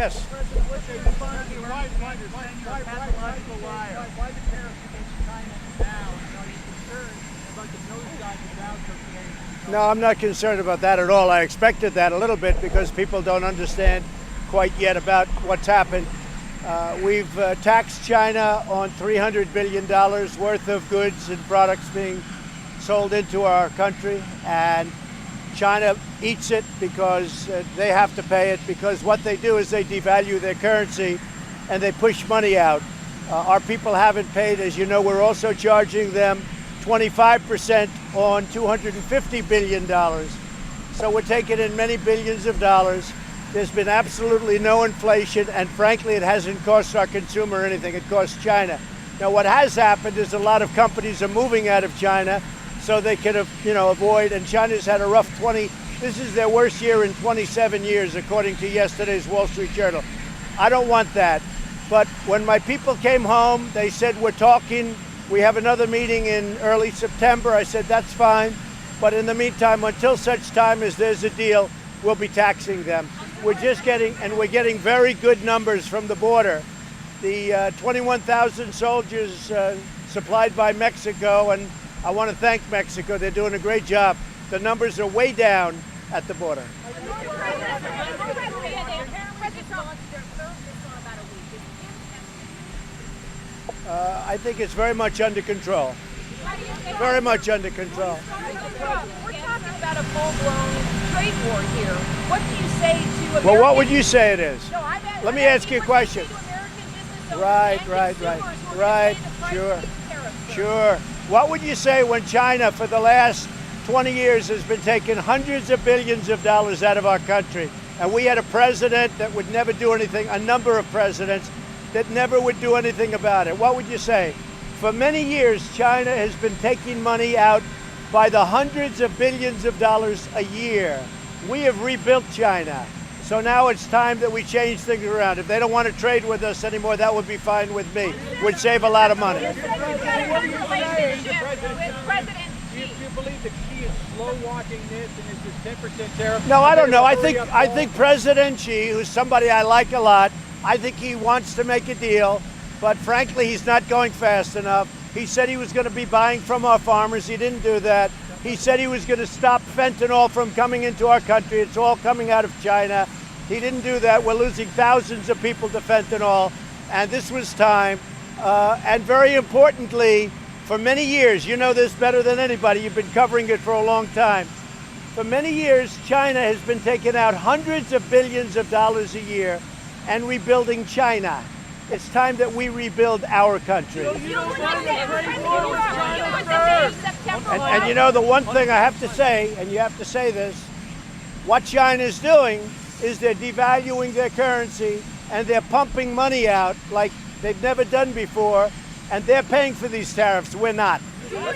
Yes. Why the tariffs against China now? And are you concerned about the nosedive in Dow today? No, I'm not concerned about that at all. I expected that a little bit because people don't understand quite yet about what's happened. We've taxed China on $300 billion worth of goods and products being sold into our country, and China eats it because they have to pay it, because what they do is they devalue their currency and they push money out. Our people haven't paid. As you know, we're also charging them 25% on $250 billion. So we're taking in many billions of dollars. There's been absolutely no inflation, and frankly, it hasn't cost our consumer anything. It costs China. Now, what has happened is a lot of companies are moving out of China so they can, avoid, and China's had a rough this is their worst year in 27 years, according to yesterday's Wall Street Journal. I don't want that. But when my people came home, they said, we're talking, we have another meeting in early September. I said, that's fine. But in the meantime, until such time as there's a deal, we'll be taxing them. We're getting very good numbers from the border. The 21,000 soldiers supplied by Mexico, and I want to thank Mexico. They're doing a great job. The numbers are way down at the border. I think it's very much under control. Very much under control. We're talking about a full-blown trade war here. What do you say to American? Well, what would you say it is? No, Let me ask you a question. Right. Sure. What would you say when China, for the last 20 years, has been taking hundreds of billions of dollars out of our country, and we had a president that would never do anything, a number of presidents that never would do anything about it? What would you say? For many years, China has been taking money out by the hundreds of billions of dollars a year. We have rebuilt China. So now it's time that we change things around. If they don't want to trade with us anymore, that would be fine with me. Would save a lot of money. Do you believe that Xi is slow-walking this and is this 10% tariff? No, I don't know. I think President Xi, who's somebody I like a lot, I think he wants to make a deal, but frankly, he's not going fast enough. He said he was going to be buying from our farmers. He didn't do that. He said he was going to stop fentanyl from coming into our country. It's all coming out of China. He didn't do that. We're losing thousands of people to fentanyl, and this was time. And very importantly, for many years, you know this better than anybody, you've been covering it for a long time. For many years, China has been taking out hundreds of billions of dollars a year and rebuilding China. It's time that we rebuild our country. And you know, the one thing I have to say, and you have to say this, what China is doing is they're devaluing their currency and they're pumping money out like they've never done before, and they're paying for these tariffs. We're not. Are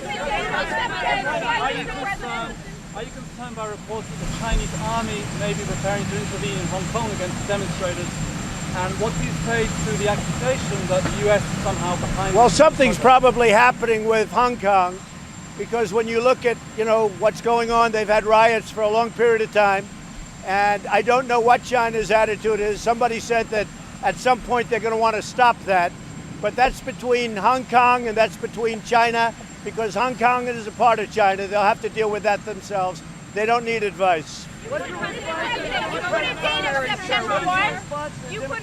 you concerned by reports that the Chinese army may be preparing to intervene in Hong Kong against demonstrators? And what do you say to the accusation that the U.S. is somehow behind? Well, something's probably happening with Hong Kong, because when you look at, what's going on, they've had riots for a long period of time, and I don't know what China's attitude is. Somebody said that at some point they're going to want to stop that, but that's between Hong Kong and that's between China, because Hong Kong is a part of China. They'll have to deal with that themselves. They don't need advice. You put a date of September 1. You put a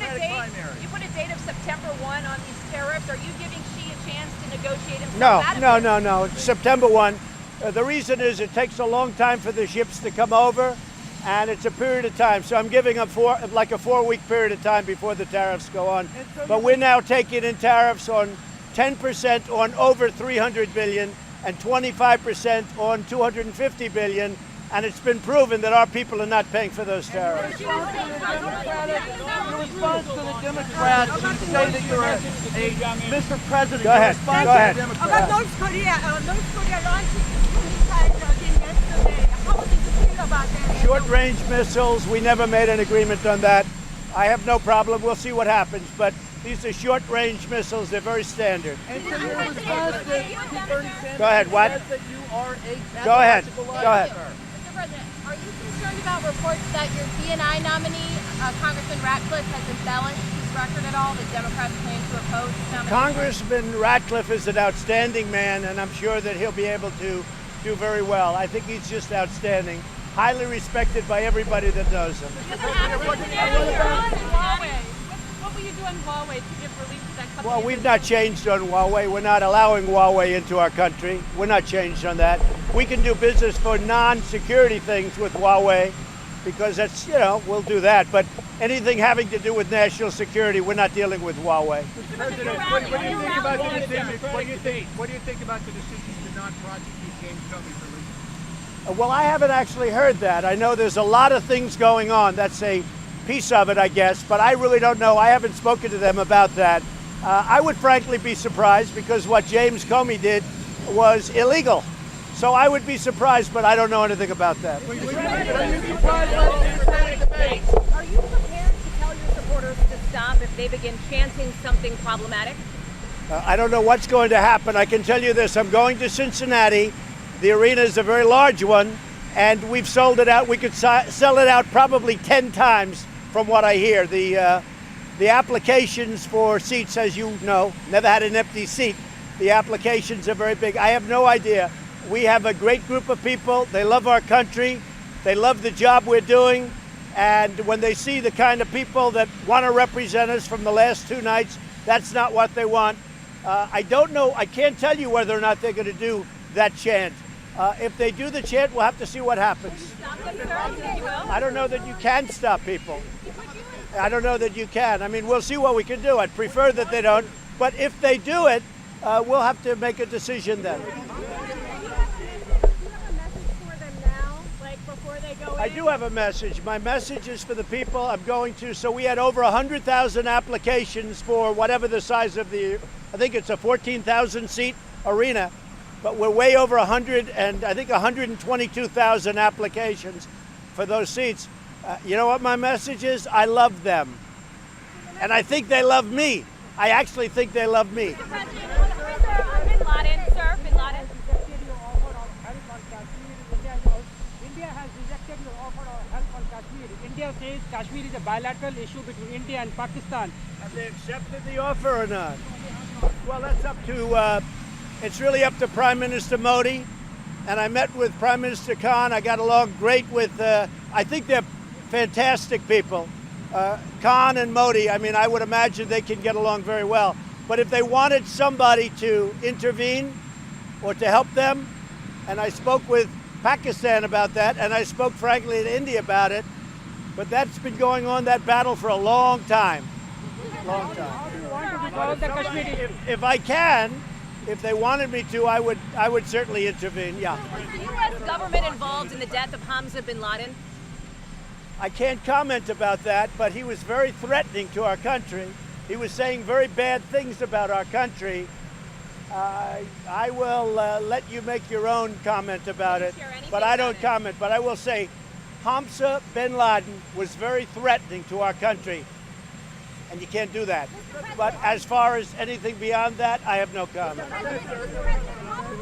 date of September 1 on these tariffs. Are you giving Xi a chance to negotiate himself out of it? No. It's September 1. The reason is it takes a long time for the ships to come over, and it's a period of time. So I'm giving a 4-week period of time before the tariffs go on. But we're now taking in tariffs on 10% on over $300 billion and 25% on $250 billion. And it's been proven that our people are not paying for those tariffs. Your response to the Democrats who say that you're Mr. President. Go ahead. About North Korea launched missiles yesterday. How do you feel about that? Short-range missiles, we never made an agreement on that. I have no problem. We'll see what happens. But these are short-range missiles. They're very standard. And so your response to Bernie Sanders Go ahead. What? says that you are a Go ahead. Mr. President, are you concerned about reports that your DNI nominee Congressman Ratcliffe has embellished his record at all? The Democrats claim to oppose his nomination? Congressman Ratcliffe is an outstanding man, and I'm sure that he'll be able to do very well. I think he's just outstanding, highly respected by everybody that knows him. What will you do on Huawei to give relief to that company? Well, we've not changed on Huawei. We're not allowing Huawei into our country. We're not changed on that. We can do business for non-security things with Huawei because that's, we'll do that. But anything having to do with national security, we're not dealing with Huawei. President, what do you think about the decision? What do you think about the decision to not prosecute James Comey for leaks? Well, I haven't actually heard that. I know there's a lot of things going on. That's a piece of it, I guess, but I really don't know. I haven't spoken to them about that. I would frankly be surprised because what James Comey did was illegal. So I would be surprised, but I don't know anything about that. Are you surprised by the Democratic debate? Are you prepared to tell your supporters to stop if they begin chanting something problematic? I don't know what's going to happen. I can tell you this. I'm going to Cincinnati. The arena is a very large one, and we've sold it out. We could sell it out probably 10 times from what I hear. The applications for seats, as you know, never had an empty seat. The applications are very big. I have no idea. We have a great group of people. They love our country. They love the job we're doing. And when they see the kind of people that want to represent us from the last two nights, that's not what they want. I don't know. I can't tell you whether or not they're going to do that chant. If they do the chant, we'll have to see what happens. I don't know that you can stop people. I don't know that you can. I mean, we'll see what we can do. I'd prefer that they don't. But if they do it, we'll have to make a decision then. I do have a message. My message is for the people I'm going to. So we had over 100,000 applications for whatever the size of I think it's a 14,000 seat arena, but we're way over 100 and I think 122,000 applications for those seats. You know what my message is? I love them. And I think they love me. I actually think they love me. Bin Laden, sir, Bin Laden. India has rejected your offer of help on Kashmir. India says Kashmir is a bilateral issue between India and Pakistan. Have they accepted the offer or not? Well, that's up to, it's really up to Prime Minister Modi. And I met with Prime Minister Khan. I got along great with, I think they're fantastic people. Khan and Modi, I mean, I would imagine they can get along very well. But if they wanted somebody to intervene or to help them, and I spoke with Pakistan about that, and I spoke frankly to India about it, but that's been going on, that battle, for a long time. Long time. If I can, if they wanted me to, I would certainly intervene, yeah. Was the U.S. government involved in the death of Hamza bin Laden? I can't comment about that, but he was very threatening to our country. He was saying very bad things about our country. I will let you make your own comment about it, but I don't comment. But I will say Hamza bin Laden was very threatening to our country, and you can't do that. But as far as anything beyond that, I have no comment.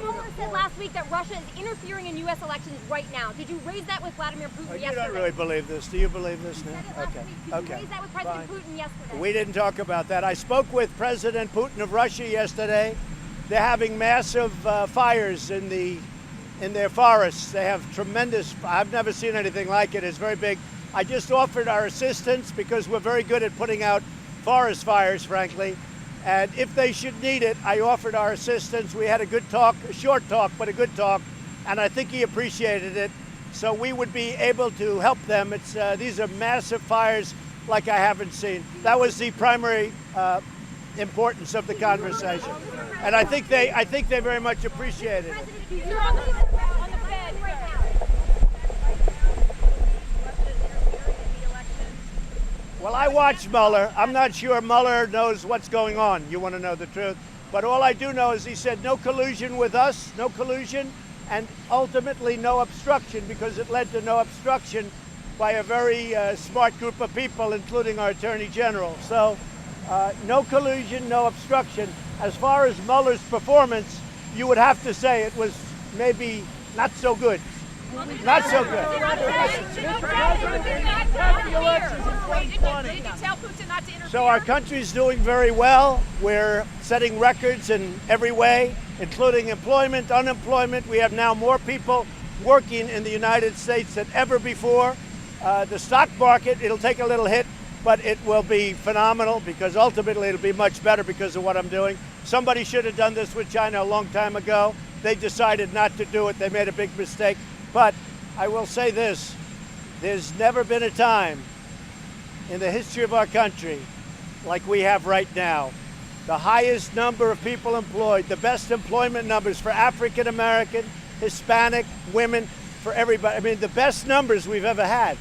Mueller said last week that Russia is interfering in U.S. elections right now. Did you raise that with Vladimir Putin yesterday? You don't really believe this. Do you believe this now? Okay. Did you raise that with President Putin yesterday? We didn't talk about that. I spoke with President Putin of Russia yesterday. They're having massive fires in their forests. They have tremendous, I've never seen anything like it. It's very big. I just offered our assistance because we're very good at putting out forest fires, frankly. And if they should need it, I offered our assistance. We had a good talk, a short talk, but a good talk. And I think he appreciated it. So we would be able to help them. These are massive fires like I haven't seen. That was the primary importance of the conversation. And I think they very much appreciated it. You're on the Fed right now. Well, I watched Mueller. I'm not sure Mueller knows what's going on. You want to know the truth. But all I do know is he said no collusion with us, no collusion, and ultimately no obstruction, because it led to no obstruction by a very smart group of people, including our Attorney General. So no collusion, no obstruction. As far as Mueller's performance, you would have to say it was maybe not so good. Not so good. Did you tell Putin not to interfere? So our country's doing very well. We're setting records in every way, including employment, unemployment. We have now more people working in the United States than ever before. The stock market, it'll take a little hit, but it will be phenomenal because ultimately it'll be much better because of what I'm doing. Somebody should have done this with China a long time ago. They decided not to do it. They made a big mistake. But I will say this, there's never been a time in the history of our country like we have right now. The highest number of people employed, the best employment numbers for African American, Hispanic, women, for everybody. I mean, the best numbers we've ever had.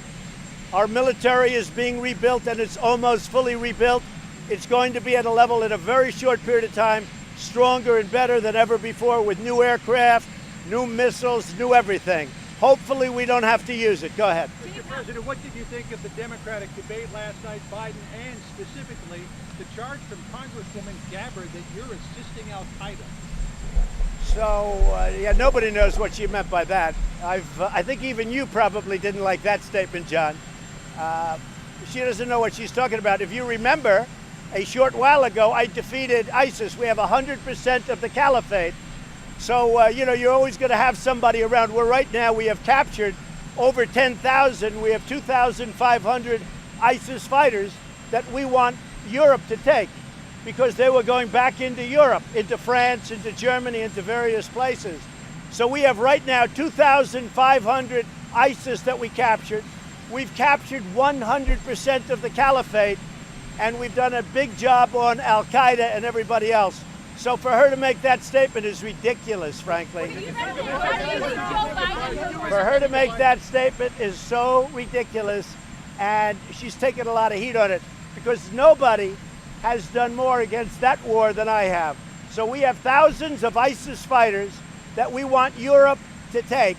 Our military is being rebuilt and it's almost fully rebuilt. It's going to be at a level in a very short period of time, stronger and better than ever before with new aircraft, new missiles, new everything. Hopefully we don't have to use it. Go ahead. Mr. President, what did you think of the Democratic debate last night, Biden, and specifically the charge from Congresswoman Gabbard that you're assisting Al-Qaeda? So, yeah, nobody knows what she meant by that. I think even you probably didn't like that statement, John. She doesn't know what she's talking about. If you remember, a short while ago, I defeated ISIS. We have 100% of the caliphate. So, you're always going to have somebody around. Where right now we have captured over 10,000. We have 2,500 ISIS fighters that we want Europe to take because they were going back into Europe, into France, into Germany, into various places. So we have right now 2,500 ISIS that we captured. We've captured 100% of the caliphate, and we've done a big job on Al-Qaeda and everybody else. So for her to make that statement is ridiculous, frankly. For her to make that statement is so ridiculous, and she's taken a lot of heat on it because nobody has done more against that war than I have. So we have thousands of ISIS fighters that we want Europe to take,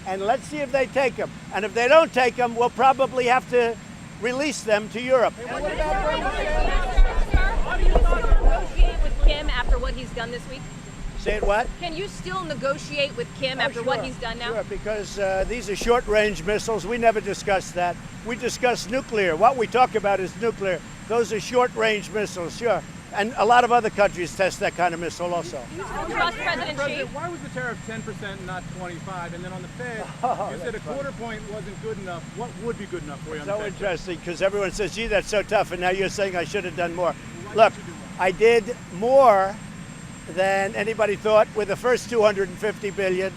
and let's see if they take them. And if they don't take them, we'll probably have to release them to Europe. Kim after what he's done this week? Say it what? Can you still negotiate with Kim after Sure. what he's done now? Sure, because these are short-range missiles. We never discuss that. We discuss nuclear. What we talk about is nuclear. Those are short-range missiles, sure. And a lot of other countries test that kind of missile also. Trust President Xi? Why was the tariff 10% and not 25%? And then on the Fed, you said a quarter point wasn't good enough. What would be good enough for you on the So Fed? interesting, because everyone says, gee, that's so tough, and now you're saying I should have done more. Look, I did more than anybody thought with the first $250 billion,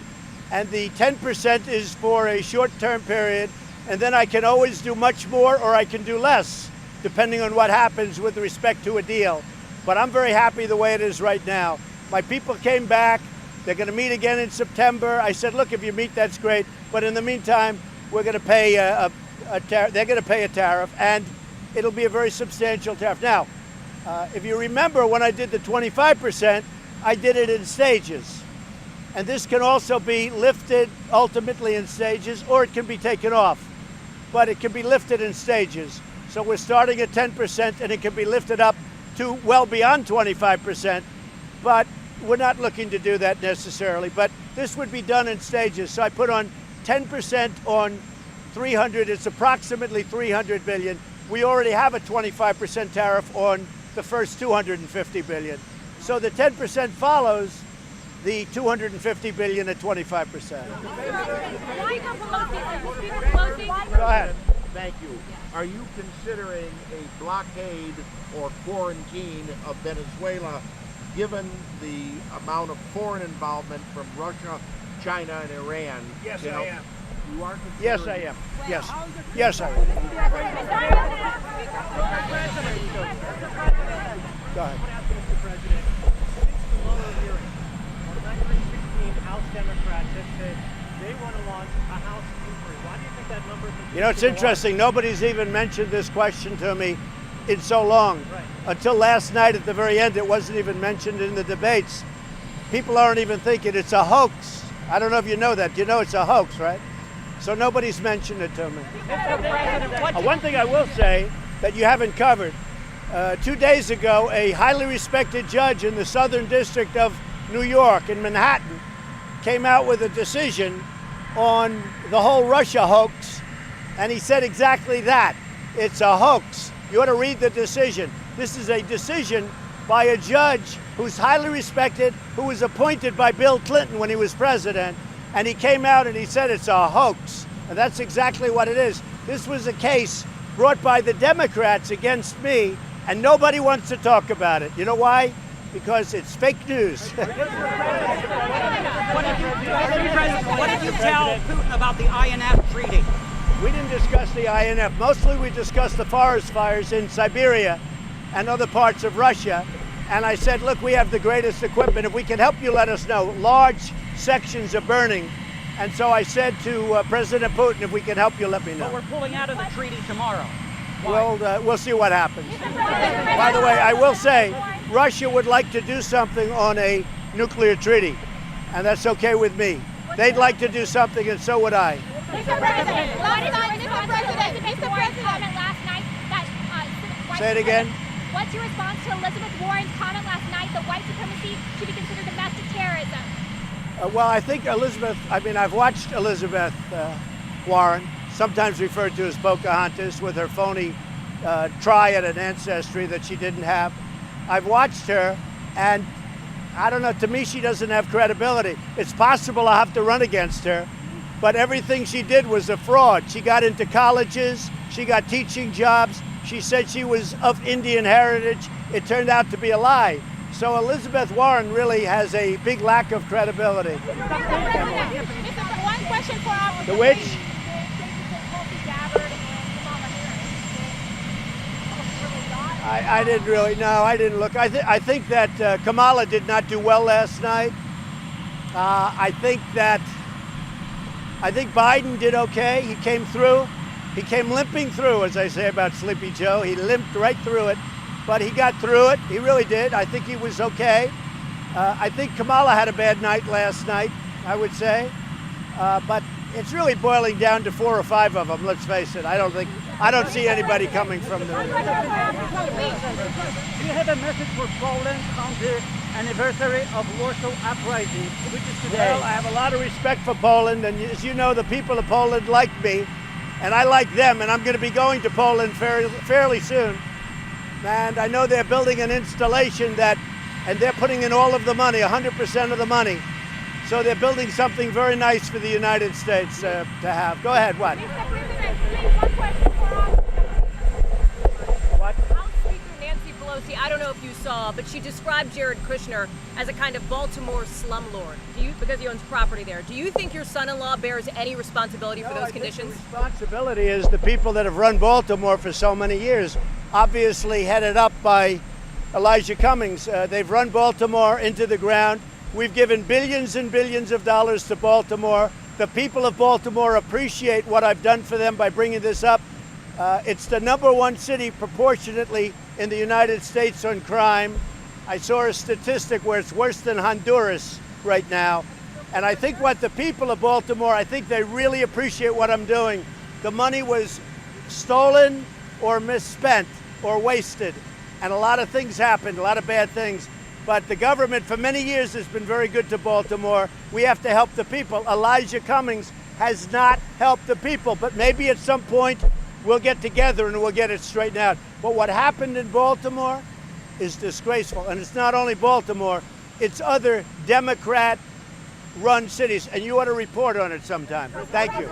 and the 10% is for a short-term period, and then I can always do much more or I can do less, depending on what happens with respect to a deal. But I'm very happy the way it is right now. My people came back. They're going to meet again in September. I said, look, if you meet, that's great. But in the meantime, we're going to pay they're going to pay a tariff, and it'll be a very substantial tariff. Now, if you remember when I did the 25%, I did it in stages. And this can also be lifted ultimately in stages, or it can be taken off. But it can be lifted in stages. So we're starting at 10%, and it can be lifted up to well beyond 25%. But we're not looking to do that necessarily. But this would be done in stages. So I put on 10% on 300. It's approximately 300 billion. We already have a 25% tariff on the first 250 billion. So the 10% follows the 250 billion at 25%. Go ahead. Thank you. Are you considering a blockade or quarantine of Venezuela, given the amount of foreign involvement from Russia, China, and Iran? Yes, I am. You are considering... Yes, I am. Yes. Yes, I am. Go ahead. Mr. President, since the Mueller hearing, on 916 House Democrats have said they want to launch a House inquiry. Why do you think that number has been... It's interesting. Nobody's even mentioned this question to me in so long. Right. Until last night at the very end, it wasn't even mentioned in the debates. People aren't even thinking it's a hoax. I don't know if you know that. You know it's a hoax, right? So nobody's mentioned it to me. One thing I will say that you haven't covered. 2 days ago, a highly respected judge in the Southern District of New York in Manhattan came out with a decision on the whole Russia hoax, and he said exactly that. It's a hoax. You ought to read the decision. This is a decision by a judge who's highly respected, who was appointed by Bill Clinton when he was president, and he came out and he said it's a hoax. And that's exactly what it is. This was a case brought by the Democrats against me, and nobody wants to talk about it. You know why? Because it's fake news. What did you tell Putin about the INF treaty? We didn't discuss the INF. Mostly we discussed the forest fires in Siberia and other parts of Russia. And I said, look, we have the greatest equipment. If we can help you, let us know. Large sections are burning. And so I said to President Putin, if we can help you, let me know. But we're pulling out of the treaty tomorrow. We'll see what happens. By the way, I will say, Russia would like to do something on a nuclear treaty, and that's okay with me. They'd like to do something, and so would I. Mr. President, Mr. Warren's comment last night that Say it again. What's your response to Elizabeth Warren's comment last night that white supremacy should be considered domestic terrorism? Well, I think I've watched Elizabeth Warren, sometimes referred to as Pocahontas, with her phony triad and ancestry that she didn't have. I've watched her, and I don't know, to me she doesn't have credibility. It's possible I'll have to run against her, but everything she did was a fraud. She got into colleges, she got teaching jobs, she said she was of Indian heritage. It turned out to be a lie. So Elizabeth Warren really has a big lack of credibility. One question for our The which? I didn't really, no, I didn't look. I think that Kamala did not do well last night. I think Biden did okay. He came through. He came limping through, as I say about Sleepy Joe. He limped right through it, but he got through it. He really did. I think he was okay. I think Kamala had a bad night last night, I would say. But it's really boiling down to 4 or 5 of them, let's face it. I don't see anybody coming from the... Do you have a message for Poland on the anniversary of Warsaw Uprising, which is today? Well, I have a lot of respect for Poland, and as you know, the people of Poland like me, and I like them, and I'm going to be going to Poland fairly soon. And I know they're building an installation and they're putting in all of the money, 100% of the money. So they're building something very nice for the United States to have. Go ahead, what? Mr. President, please, one question for us. What? House Speaker Nancy Pelosi, I don't know if you saw, but she described Jared Kushner as a kind of Baltimore slumlord. Because he owns property there. Do you think your son-in-law bears any responsibility for those conditions? The responsibility is the people that have run Baltimore for so many years, obviously headed up by Elijah Cummings. They've run Baltimore into the ground. We've given billions and billions of dollars to Baltimore. The people of Baltimore appreciate what I've done for them by bringing this up. It's the #1 city proportionately in the United States on crime. I saw a statistic where it's worse than Honduras right now. And I think what the people of Baltimore, I think they really appreciate what I'm doing. The money was stolen or misspent or wasted. And a lot of things happened, a lot of bad things. But the government for many years has been very good to Baltimore. We have to help the people. Elijah Cummings has not helped the people, but maybe at some point we'll get together and we'll get it straightened out. But what happened in Baltimore is disgraceful. And it's not only Baltimore, it's other Democrat-run cities. And you ought to report on it sometime. Thank you.